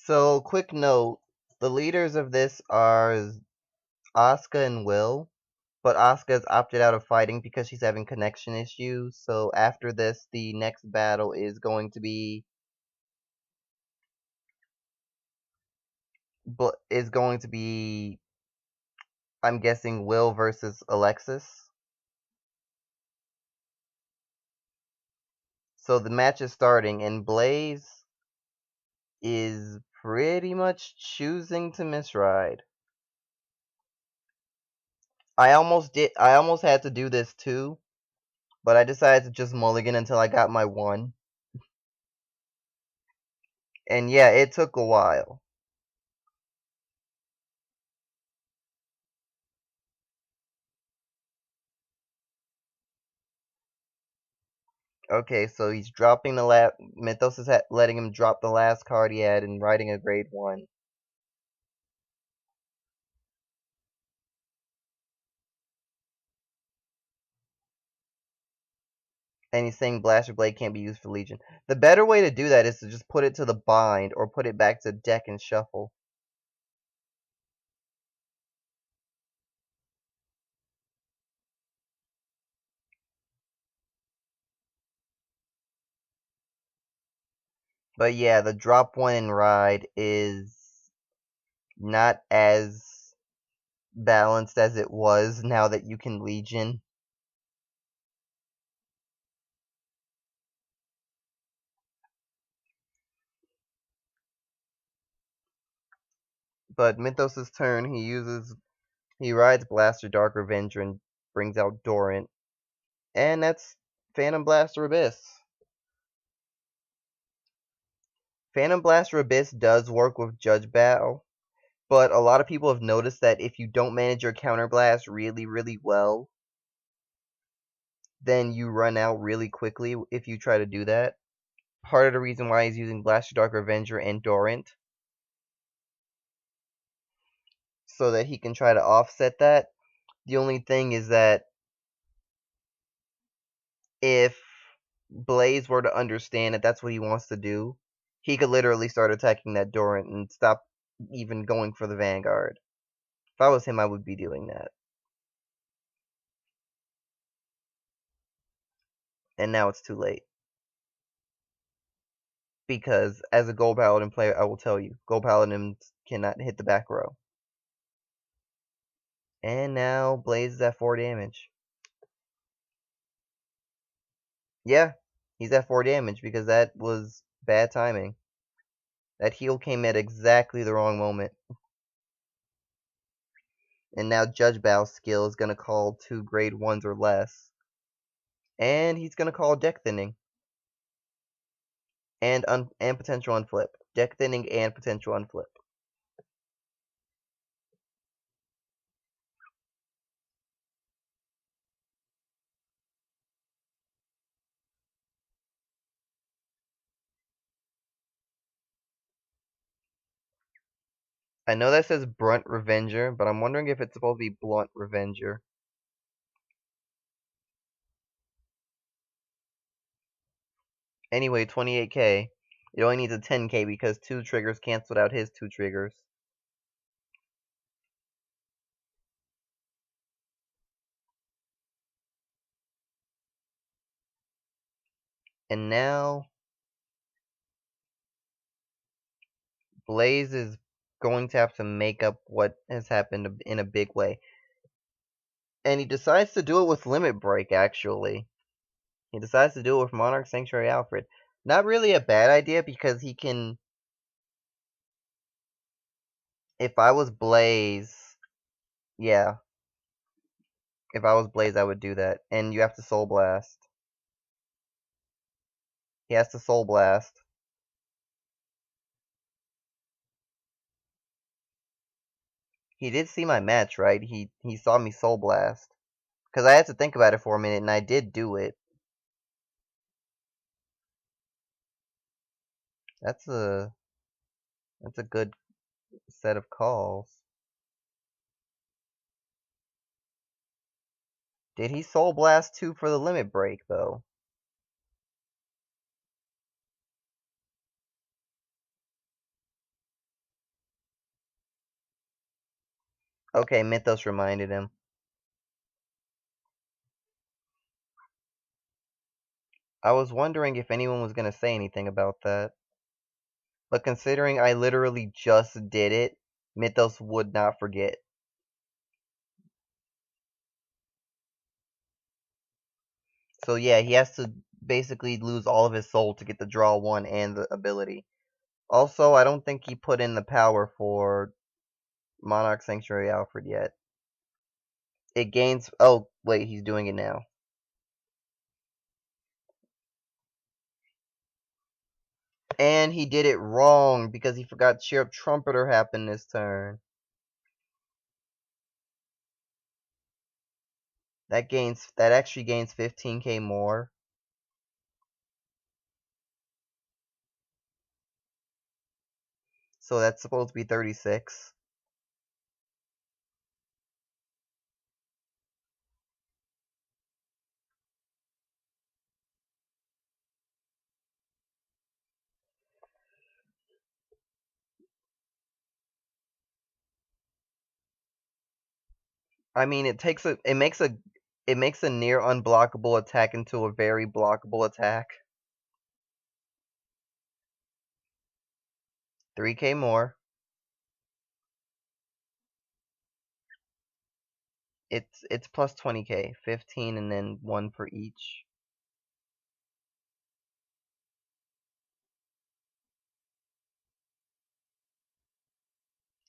So, quick note, the leaders of this are Asuka and Will, but Asuka's opted out of fighting because she's having connection issues. So after this, the next battle is going to be I'm guessing Will versus Alexis. So the match is starting and Blaze is pretty much choosing to misride. I almost had to do this too, but I decided to just mulligan until I got my one. And yeah, it took a while. Okay, so he's dropping the last. Mythos is letting him drop the last card he had and writing a grade 1. And he's saying Blaster Blade can't be used for Legion. The better way to do that is to just put it to the bind or put it back to deck and shuffle. But yeah, the drop 1 and ride is not as balanced as it was now that you can Legion. But Mythos' turn, he rides Blaster Dark Revenger and brings out Dorant. And that's Phantom Blaster Abyss. Phantom Blaster Abyss does work with Judge Battle, but a lot of people have noticed that if you don't manage your counterblast really, really well, then you run out really quickly if you try to do that. Part of the reason why he's using Blaster Dark Revenger and Dorant, so that he can try to offset that. The only thing is that if Blaze were to understand that that's what he wants to do, he could literally start attacking that Dorant and stop even going for the Vanguard. If I was him, I would be doing that. And now it's too late. Because as a Gold Paladin player, I will tell you, Gold Paladins cannot hit the back row. And now Blaze is at 4 damage. Yeah, he's at 4 damage because that was bad timing. That heal came at exactly the wrong moment. And now Judge Bao's skill is going to call 2 grade 1s or less. And he's going to call deck thinning. And potential unflip. Deck thinning and potential unflip. I know that says Brunt Revenger, but I'm wondering if it's supposed to be Blunt Revenger. Anyway, 28k. It only needs a 10k because 2 triggers canceled out his 2 triggers. And now Blaze is going to have to make up what has happened in a big way. And he decides to do it with Limit Break, actually. He decides to do it with Monarch Sanctuary Alfred. Not really a bad idea because he can... If I was Blaze... Yeah. If I was Blaze, I would do that. And you have to Soul Blast. He has to Soul Blast. He did see my match, right? He saw me Soul Blast. Because I had to think about it for a minute, and I did do it. That's a good set of calls. Did he Soul Blast 2 for the Limit Break, though? Okay, Mythos reminded him. I was wondering if anyone was gonna say anything about that. But considering I literally just did it, Mythos would not forget. So yeah, he has to basically lose all of his soul to get the draw one and the ability. Also, I don't think he put in the power for Monarch Sanctuary Alfred yet. It gains. Oh, wait, he's doing it now. And he did it wrong because he forgot Sheriff Trumpeter happened this turn. That actually gains 15k more. So that's supposed to be 36. I mean, it makes a near unblockable attack into a very blockable attack. 3k more. It's plus 20k, 15 and then 1 for each.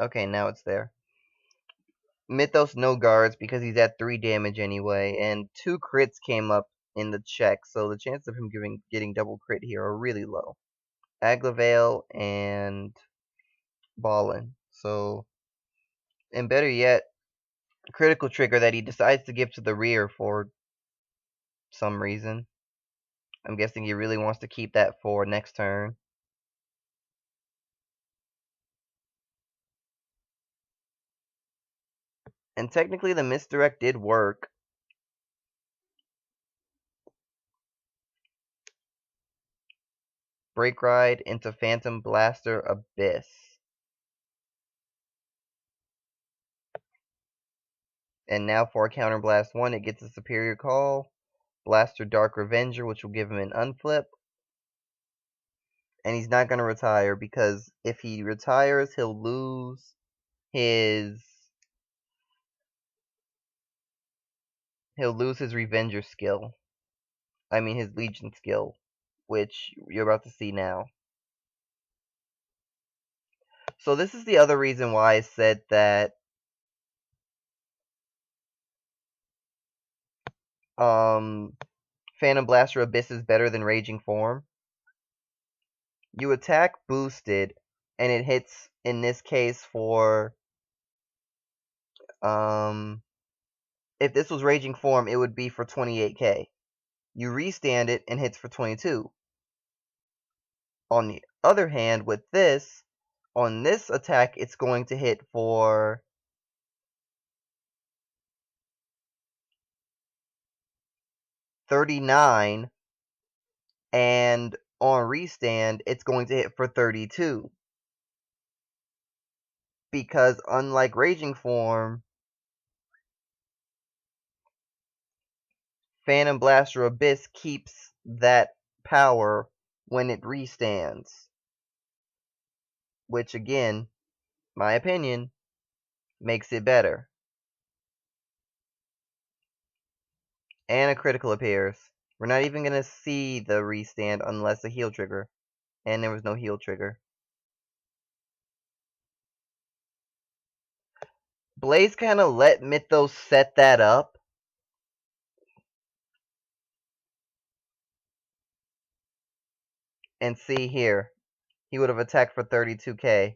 Okay, now it's there. Mythos no guards because he's at 3 damage anyway, and 2 crits came up in the check, so the chance of him getting double crit here are really low. Aglavale and Ballin. So, and better yet, critical trigger that he decides to give to the rear for some reason. I'm guessing he really wants to keep that for next turn. And technically the misdirect did work. Break Ride into Phantom Blaster Abyss. And now for a Counter Blast 1, it gets a Superior Call. Blaster Dark Revenger, which will give him an unflip. And he's not going to retire because if he retires, he'll lose his Revenger skill. I mean his Legion skill, which you're about to see now. So this is the other reason why I said that Phantom Blaster Abyss is better than Raging Form. You attack boosted, and it hits in this case for if this was Raging Form, it would be for 28k. You restand it and hits for 22. On the other hand, with this, on this attack, it's going to hit for 39, and on restand, it's going to hit for 32. Because unlike Raging Form, Phantom Blaster Abyss keeps that power when it restands. Which again, my opinion, makes it better. And a critical appears. We're not even going to see the restand unless a heal trigger. And there was no heal trigger. Blaze kind of let Mythos set that up. And see here. He would have attacked for 32k.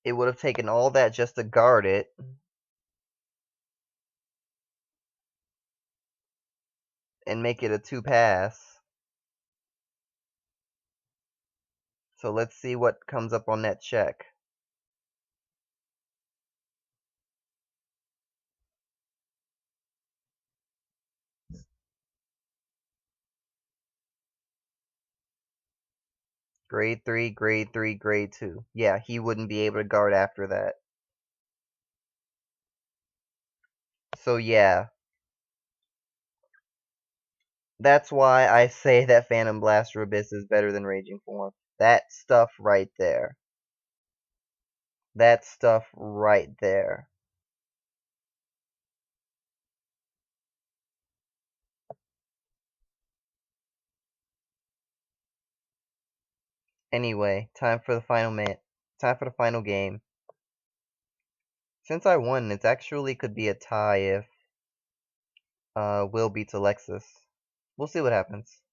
It would have taken all that just to guard it. And make it a 2-pass. So let's see what comes up on that check. Grade 3, Grade 3, Grade 2. Yeah, he wouldn't be able to guard after that. So yeah, that's why I say that Phantom Blaster Abyss is better than Raging Form. That stuff right there. That stuff right there. Anyway, time for the final game. Since I won, it actually could be a tie if Will beats Alexis. We'll see what happens.